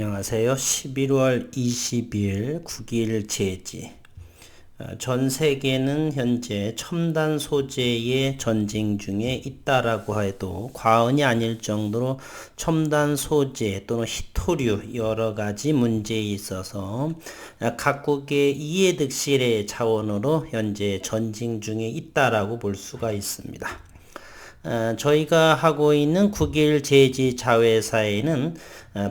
안녕하세요. 11월 20일 9일 제지. 전 세계는 현재 첨단 소재의 전쟁 중에 있다라고 해도 과언이 아닐 정도로 첨단 소재 또는 희토류 여러 가지 문제에 있어서 각국의 이해득실의 자원으로 현재 전쟁 중에 있다라고 볼 수가 있습니다. 저희가 하고 있는 9일 제지 자회사에는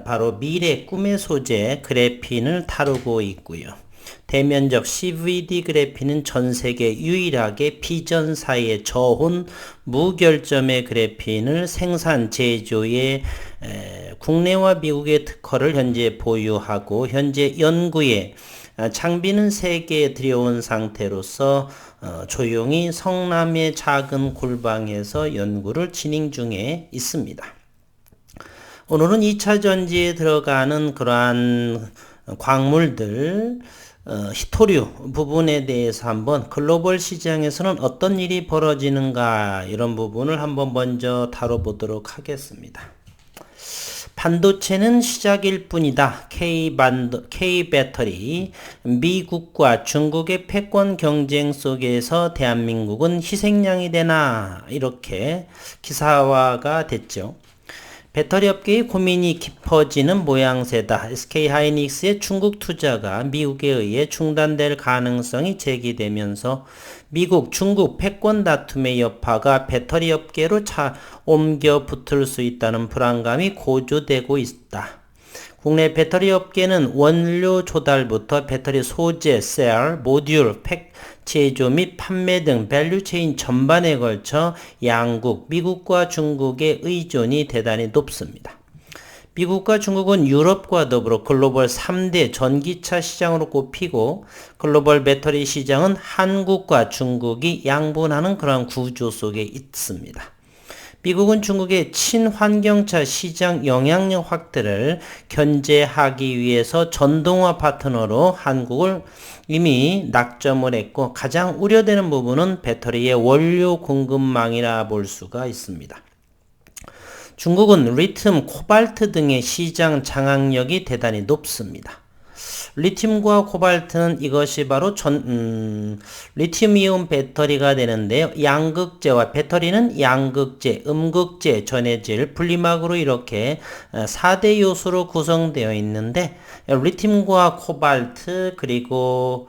바로 미래 꿈의 소재 그래핀을 다루고 있고요. 대면적 CVD 그래핀은 전 세계 유일하게 비전사의 저혼 무결점의 그래핀을 생산 제조에 국내와 미국의 특허를 현재 보유하고 현재 연구에 장비는 3개 들여온 상태로서 조용히 성남의 작은 골방에서 연구를 진행 중에 있습니다. 오늘은 2차 전지에 들어가는 그러한 광물들 희토류 부분에 대해서 한번 글로벌 시장에서는 어떤 일이 벌어지는가 이런 부분을 한번 먼저 다뤄보도록 하겠습니다. 반도체는 시작일 뿐이다. K-배터리. 미국과 중국의 패권 경쟁 속에서 대한민국은 희생양이 되나 이렇게 기사화가 됐죠. 배터리 업계의 고민이 깊어지는 모양새다. SK하이닉스의 중국 투자가 미국에 의해 중단될 가능성이 제기되면서 미국, 중국 패권 다툼의 여파가 배터리 업계로 옮겨 붙을 수 있다는 불안감이 고조되고 있다. 국내 배터리 업계는 원료 조달부터 배터리 소재, 셀, 모듈, 팩 제조 및 판매 등 밸류체인 전반에 걸쳐 양국, 미국과 중국의 의존이 대단히 높습니다. 미국과 중국은 유럽과 더불어 글로벌 3대 전기차 시장으로 꼽히고 글로벌 배터리 시장은 한국과 중국이 양분하는 그런 구조 속에 있습니다. 미국은 중국의 친환경차 시장 영향력 확대를 견제하기 위해서 전동화 파트너로 한국을 이미 낙점을 했고 가장 우려되는 부분은 배터리의 원료 공급망이라 볼 수가 있습니다. 중국은 리튬, 코발트 등의 시장 장악력이 대단히 높습니다. 리튬과 코발트는 이것이 바로 리튬이온 배터리가 되는데요. 양극재와 배터리는 양극재, 음극재, 전해질, 분리막으로 이렇게 4대 요소로 구성되어 있는데 리튬과 코발트 그리고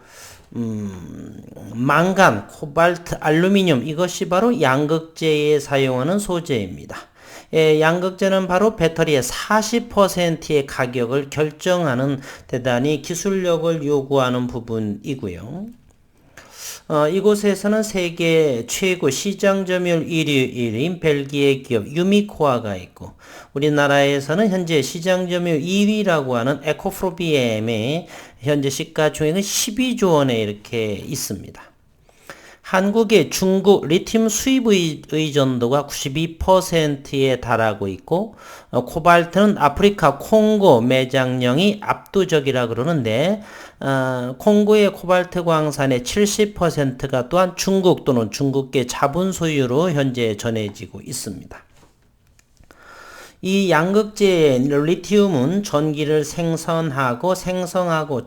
망간, 코발트, 알루미늄 이것이 바로 양극재에 사용하는 소재입니다. 양극재는 바로 배터리의 40%의 가격을 결정하는 대단히 기술력을 요구하는 부분이고요. 이곳에서는 세계 최고 시장 점유율 1위인 벨기에 기업 유미코아가 있고 우리나라에서는 현재 시장 점유율 2위라고 하는 에코프로비엠의 현재 시가총액은 12조 원에 이렇게 있습니다. 한국의 중국 리튬 수입 의존도가 92%에 달하고 있고 코발트는 아프리카 콩고 매장량이 압도적이라 그러는데 콩고의 코발트 광산의 70%가 또한 중국 또는 중국계 자본 소유로 현재 전해지고 있습니다. 이 양극재 리튬은 전기를 생성하고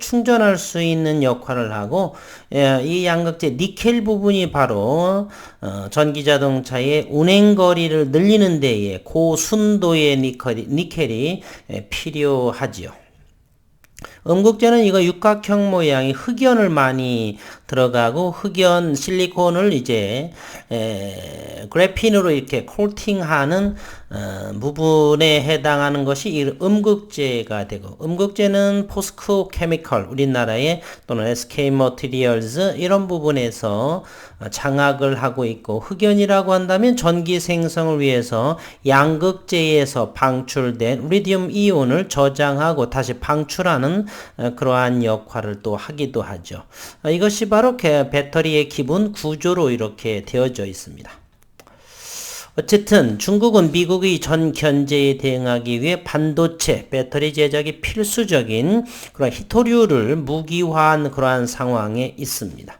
충전할 수 있는 역할을 하고 이 양극재 니켈 부분이 바로 전기자동차의 운행거리를 늘리는 데에 고순도의 니켈이 필요하지요. 음극재는 이거 육각형 모양의 흑연을 많이 들어가고 흑연 실리콘을 이제 그래핀으로 이렇게 코팅하는 부분에 해당하는 것이 이 음극재가 되고 음극재는 포스코 케미컬 우리나라의 또는 SK 머티리얼즈 이런 부분에서 장악을 하고 있고 흑연이라고 한다면 전기 생성을 위해서 양극재에서 방출된 리튬 이온을 저장하고 다시 방출하는 그러한 역할을 또 하기도 하죠. 이것이 바로 배터리의 기본 구조로 이렇게 되어져 있습니다. 어쨌든 중국은 미국의 전 견제에 대응하기 위해 반도체, 배터리 제작이 필수적인 그런 희토류를 무기화한 그러한 상황에 있습니다.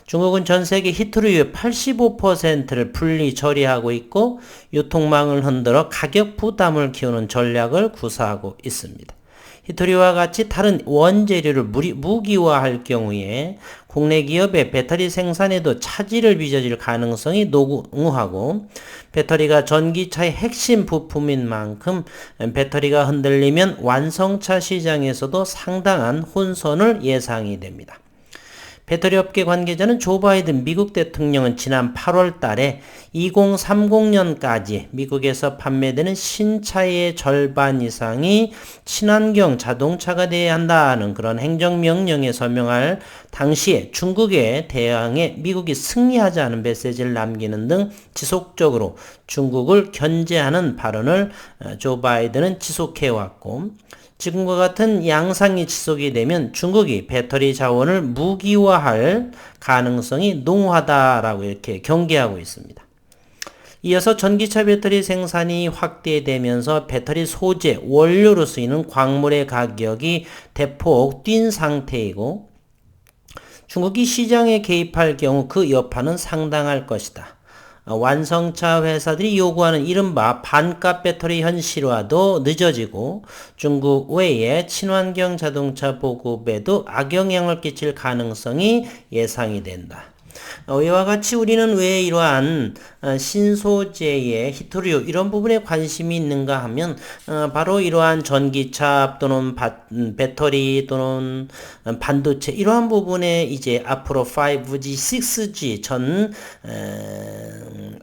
중국은 전 세계 히토류의 85%를 분리 처리하고 있고 유통망을 흔들어 가격 부담을 키우는 전략을 구사하고 있습니다. 히토리와 같이 다른 원재료를 무기화할 경우에 국내 기업의 배터리 생산에도 차질을 빚어질 가능성이 농후하고 배터리가 전기차의 핵심 부품인 만큼 배터리가 흔들리면 완성차 시장에서도 상당한 혼선을 예상이 됩니다. 배터리 업계 관계자는 조 바이든 미국 대통령은 지난 8월 달에 2030년까지 미국에서 판매되는 신차의 절반 이상이 친환경 자동차가 되어야 한다는 그런 행정명령에 서명할 당시에 중국에 대항해 미국이 승리하자는 메시지를 남기는 등 지속적으로 중국을 견제하는 발언을 조 바이든은 지속해왔고 지금과 같은 양상이 지속이 되면 중국이 배터리 자원을 무기화할 가능성이 농후하다라고 이렇게 경계하고 있습니다. 이어서 전기차 배터리 생산이 확대되면서 배터리 소재, 원료로 쓰이는 광물의 가격이 대폭 뛴 상태이고 중국이 시장에 개입할 경우 그 여파는 상당할 것이다. 완성차 회사들이 요구하는 이른바 반값 배터리 현실화도 늦어지고 중국 외에 친환경 자동차 보급에도 악영향을 끼칠 가능성이 예상이 된다. 이와 같이 우리는 왜 이러한 신소재의 히토리오 이런 부분에 관심이 있는가 하면 바로 이러한 전기차 또는 배터리 또는 반도체 이러한 부분에 이제 앞으로 5G, 6G 전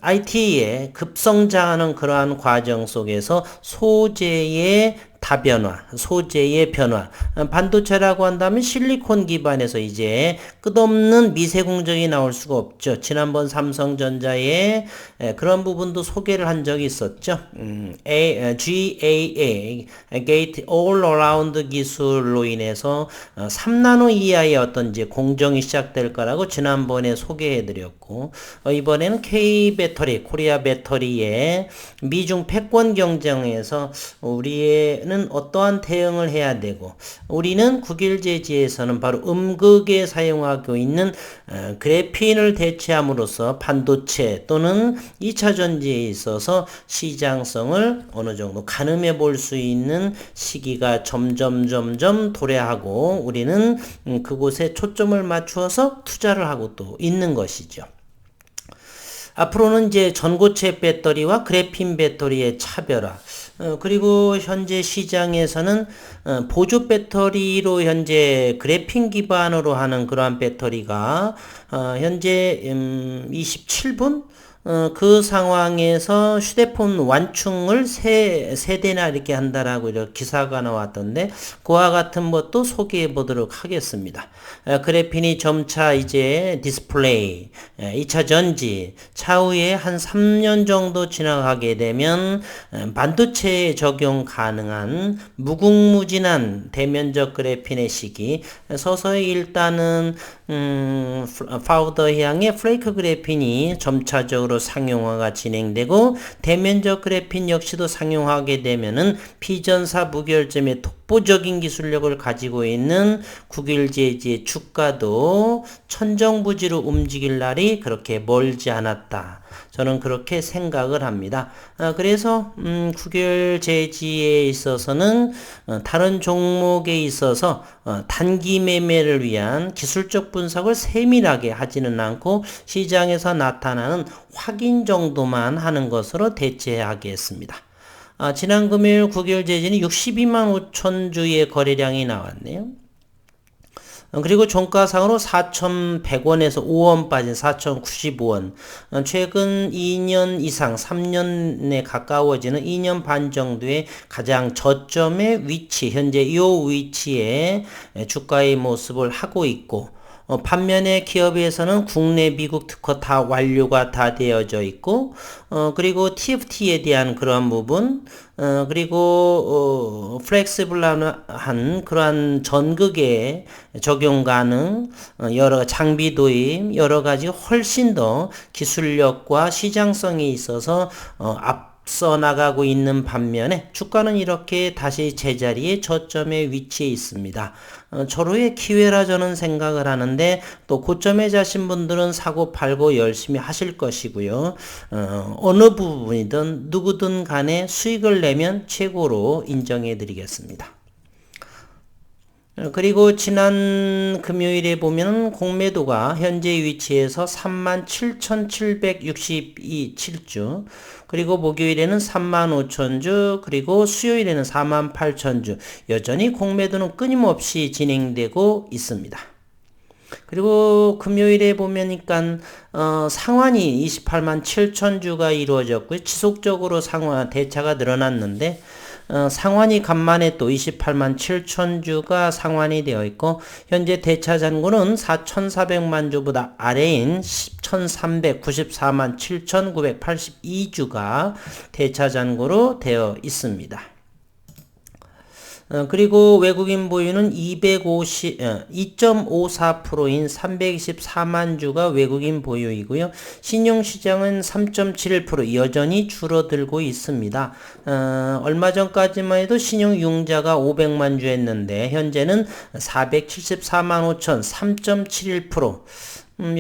IT에 급성장하는 그러한 과정 속에서 소재의 다변화, 소재의 변화. 반도체라고 한다면 실리콘 기반에서 이제 끝없는 미세 공정이 나올 수가 없죠. 지난번 삼성전자의 그런 부분도 소개를 한 적이 있었죠. GAA, Gate All Around 기술로 인해서 3나노 이하의 어떤 이제 공정이 시작될 거라고 지난번에 소개해 드렸고, 이번에는 K배터리, 코리아 배터리의 미중 패권 경쟁에서 우리는 어떠한 대응을 해야 되고 우리는 국일제지에서는 바로 음극에 사용하고 있는 그래핀을 대체함으로써 반도체 또는 2차 전지에 있어서 시장성을 어느 정도 가늠해 볼 수 있는 시기가 점점 도래하고 우리는 그곳에 초점을 맞추어서 투자를 하고 또 있는 것이죠. 앞으로는 이제 전고체 배터리와 그래핀 배터리의 차별화 그리고 현재 시장에서는 보조 배터리로 현재 그래핀 기반으로 하는 그러한 배터리가 현재 27분 그 상황에서 휴대폰 완충을 세 대나 이렇게 한다라고 이렇게 기사가 나왔던데 그와 같은 것도 소개해 보도록 하겠습니다. 그래핀이 점차 이제 디스플레이, 2차 전지, 차후에 한 3년 정도 지나가게 되면 반도체에 적용 가능한 무궁무진한 대면적 그래핀의 시기 서서히 일단은 파우더향의 플레이크 그래핀이 점차적으로 상용화가 진행되고 대면적 그래핀 역시도 상용화하게 되면은 피전사 무결점의 독보적인 기술력을 가지고 있는 국일제지의 주가도 천정부지로 움직일 날이 그렇게 멀지 않았다. 저는 그렇게 생각을 합니다. 그래서 국일제지에 있어서는 다른 종목에 있어서 단기 매매를 위한 기술적 분석을 세밀하게 하지는 않고 시장에서 나타나는 확인 정도만 하는 것으로 대체하겠습니다. 지난 금요일 국일제지는 62만 5천 주의 거래량이 나왔네요. 그리고 종가상으로 4,100원에서 5원 빠진 4,095원. 최근 2년 이상, 3년에 가까워지는 2년 반 정도의 가장 저점의 위치, 현재 이 위치에 주가의 모습을 하고 있고, 반면에 기업에서는 국내 미국 특허 다 완료가 다 되어져 있고 그리고 TFT에 대한 그러한 부분 그리고 플렉시블한 그러한 전극에 적용 가능 여러 장비 도입 여러 가지 훨씬 더 기술력과 시장성이 있어서 앞서 나가고 있는 반면에 주가는 이렇게 다시 제자리에 저점에 위치해 있습니다. 절호의 기회라 저는 생각을 하는데 또 고점에 자신 분들은 사고 팔고 열심히 하실 것이고요. 어느 부분이든 누구든 간에 수익을 내면 최고로 인정해 드리겠습니다. 그리고 지난 금요일에 보면 공매도가 현재 위치에서 37,762.7주, 그리고 목요일에는 35,000주, 그리고 수요일에는 48,000주, 여전히 공매도는 끊임없이 진행되고 있습니다. 그리고 금요일에 보면니까 상환이 28만 7천 주가 이루어졌고요. 지속적으로 대차가 늘어났는데 상환이 간만에 또 28만 7천 주가 상환이 되어 있고, 현재 대차 잔고는 4,400만 주보다 아래인 1,394만 7,982주가 대차 잔고로 되어 있습니다. 그리고 외국인 보유는 2.54%인 324만 주가 외국인 보유이고요. 신용시장은 3.71% 여전히 줄어들고 있습니다. 얼마 전까지만 해도 신용융자가 500만 주였는데 현재는 474만 5천 3.71%.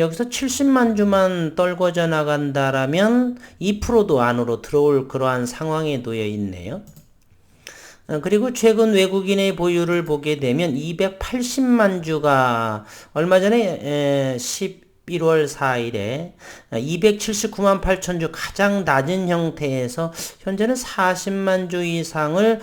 여기서 70만 주만 떨궈져 나간다라면 2%도 안으로 들어올 그러한 상황에 놓여 있네요. 그리고 최근 외국인의 보유를 보게 되면 280만 주가 얼마 전에 11월 4일에 279만 8천 주 가장 낮은 형태에서 현재는 40만 주 이상을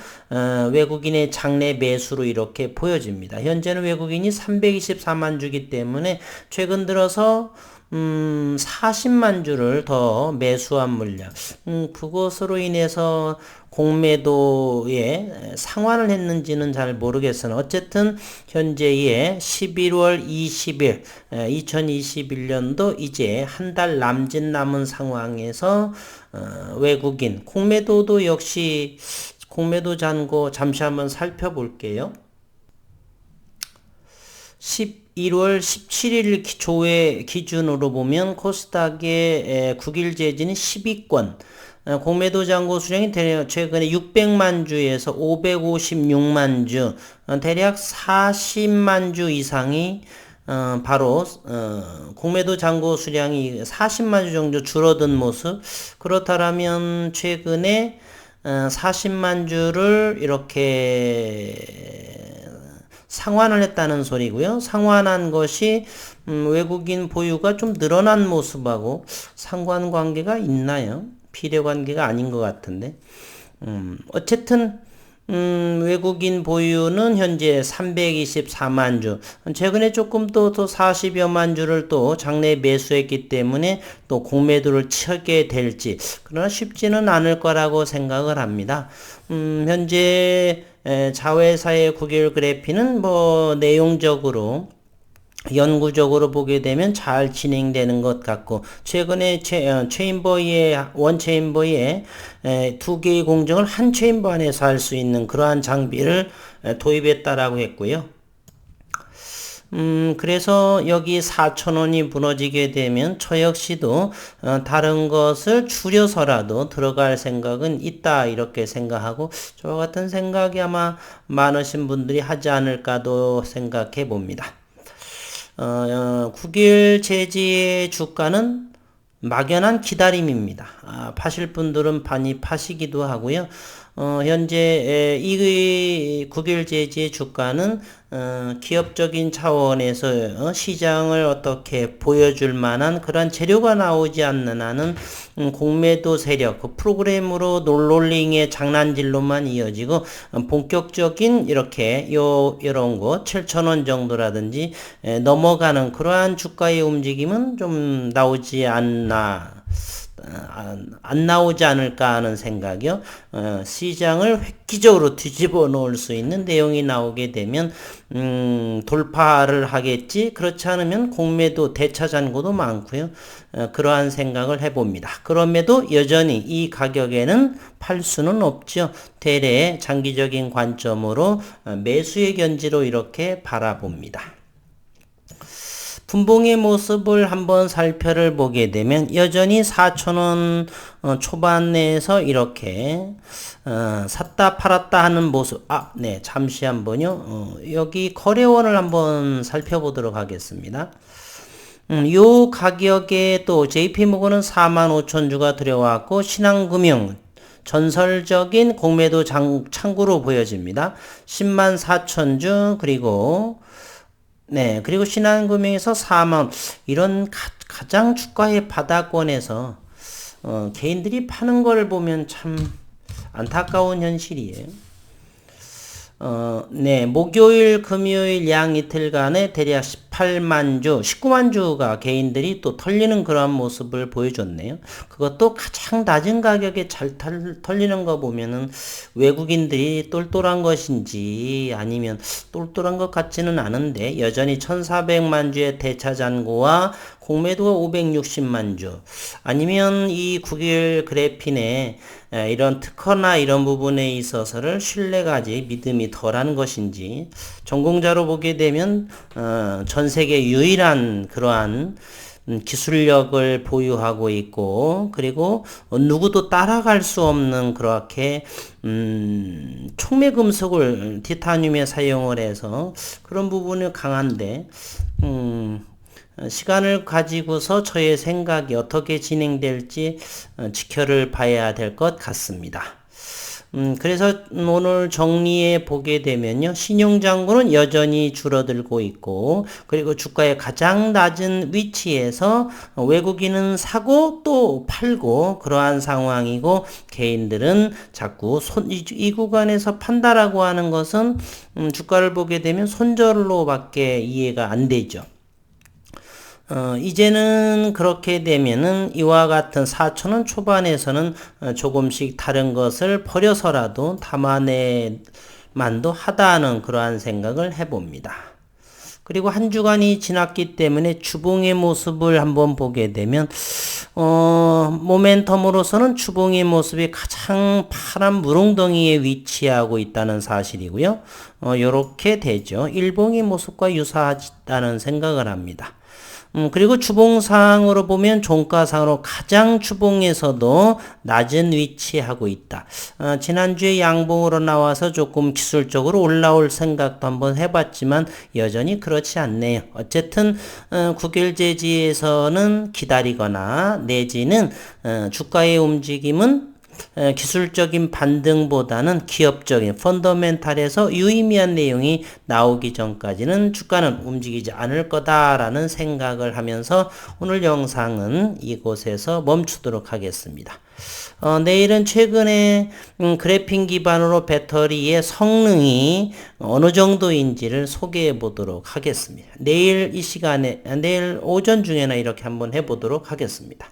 외국인의 장내 매수로 이렇게 보여집니다. 현재는 외국인이 324만 주기 때문에 최근 들어서 40만 주를 더 매수한 물량, 그것으로 인해서 공매도에 상환을 했는지는 잘 모르겠으나 어쨌든 현재의 11월 20일 2021년도 이제 한 달 남짓 남은 상황에서 외국인 공매도도 역시 공매도 잔고 잠시 한번 살펴볼게요. 11월 17일 조회 기준으로 보면 코스닥의 9일 재지는 10위권, 공매도 잔고 수량이 최근에 600만 주에서 556만 주, 대략 40만 주 이상이 바로 공매도 잔고 수량이 40만 주 정도 줄어든 모습. 그렇다면 최근에 40만 주를 이렇게 상환을 했다는 소리고요. 상환한 것이 외국인 보유가 좀 늘어난 모습하고 상관관계가 있나요? 비례관계가 아닌 것 같은데. 어쨌든 외국인 보유는 현재 324만 주, 최근에 조금 또 40여만 주를 또 장내 매수했기 때문에 또 공매도를 치게 될지, 그러나 쉽지는 않을 거라고 생각을 합니다. 현재 자회사의 9개월 그래피는 뭐 내용적으로 연구적으로 보게 되면 잘 진행되는 것 같고, 최근에 원체인버의 2개의 공정을 한 체인버 안에서 할 수 있는 그러한 장비를 도입했다라고 했고요. 그래서 여기 4,000원이 무너지게 되면 저 역시도 다른 것을 줄여서라도 들어갈 생각은 있다, 이렇게 생각하고, 저와 같은 생각이 아마 많으신 분들이 하지 않을까도 생각해 봅니다. 9일 재지의 주가는 막연한 기다림입니다. 파실 분들은 많이 파시기도 하고요. 현재 이 9일 재지의 주가는 기업적인 차원에서 시장을 어떻게 보여줄 만한 그런 재료가 나오지 않는 한은 공매도 세력, 그 프로그램으로 롤링의 장난질로만 이어지고, 본격적인 이렇게 이런 거 7,000원 정도라든지 넘어가는 그러한 주가의 움직임은 좀 나오지 않나, 안 나오지 않을까 하는 생각이요. 시장을 획기적으로 뒤집어 놓을 수 있는 내용이 나오게 되면 돌파를 하겠지. 그렇지 않으면 공매도 대차 잔고도 많고요. 그러한 생각을 해봅니다. 그럼에도 여전히 이 가격에는 팔 수는 없죠. 대래 장기적인 관점으로 매수의 견지로 이렇게 바라봅니다. 분봉의 모습을 한번 살펴를 보게 되면 여전히 4,000원 초반에서 이렇게 샀다 팔았다 하는 모습. 네, 잠시 한번요. 여기 거래원을 한번 살펴보도록 하겠습니다. 요 가격에 또 JP모건은 45,000주가 들어왔고, 신한금융 전설적인 공매도 창구로 보여집니다. 10만 4천 주, 그리고 그리고 신한금융에서 4만, 이런 가장 주가의 바닥권에서 개인들이 파는 걸 보면 참 안타까운 현실이에요. 목요일, 금요일 양 이틀간에 대략 18만 주, 19만 주가 개인들이 또 털리는 그런 모습을 보여줬네요. 그것도 가장 낮은 가격에 잘 털리는 거 보면은 외국인들이 똘똘한 것인지 아니면 똘똘한 것 같지는 않은데 여전히 1400만 주의 대차 잔고와 공매도가 560만 주, 아니면 이 9일 그래핀에 이런 특허나 이런 부분에 있어서를 신뢰가 아직 믿음이 덜한 것인지, 전공자로 보게 되면 전 세계 유일한 그러한 기술력을 보유하고 있고, 그리고 누구도 따라갈 수 없는 그렇게 촉매금속을 티타늄에 사용을 해서 그런 부분이 강한데, 시간을 가지고서 저의 생각이 어떻게 진행될지 지켜를 봐야 될 것 같습니다. 그래서 오늘 정리해 보게 되면요, 신용잔고는 여전히 줄어들고 있고, 그리고 주가의 가장 낮은 위치에서 외국인은 사고 또 팔고 그러한 상황이고, 개인들은 자꾸 이 구간에서 판다라고 하는 것은 주가를 보게 되면 손절로밖에 이해가 안 되죠. 이제는 그렇게 되면은 이와 같은 4천원 초반에서는 조금씩 다른 것을 버려서라도 담아내만도 하다는 그러한 생각을 해봅니다. 그리고 한 주간이 지났기 때문에 주봉의 모습을 한번 보게 되면 모멘텀으로서는 주봉의 모습이 가장 파란 물웅덩이에 위치하고 있다는 사실이고요. 요렇게 되죠. 일봉의 모습과 유사하다는 생각을 합니다. 그리고 주봉상으로 보면 종가상으로 가장 주봉에서도 낮은 위치하고 있다. 지난주에 양봉으로 나와서 조금 기술적으로 올라올 생각도 한번 해봤지만 여전히 그렇지 않네요. 어쨌든 9개월 제지에서는 기다리거나 내지는 주가의 움직임은 기술적인 반등보다는 기업적인 펀더멘탈에서 유의미한 내용이 나오기 전까지는 주가는 움직이지 않을 거다라는 생각을 하면서 오늘 영상은 이곳에서 멈추도록 하겠습니다. 내일은 최근에 그래핀 기반으로 배터리의 성능이 어느 정도인지를 소개해 보도록 하겠습니다. 내일 이 시간에, 내일 오전 중에나 이렇게 한번 해보도록 하겠습니다.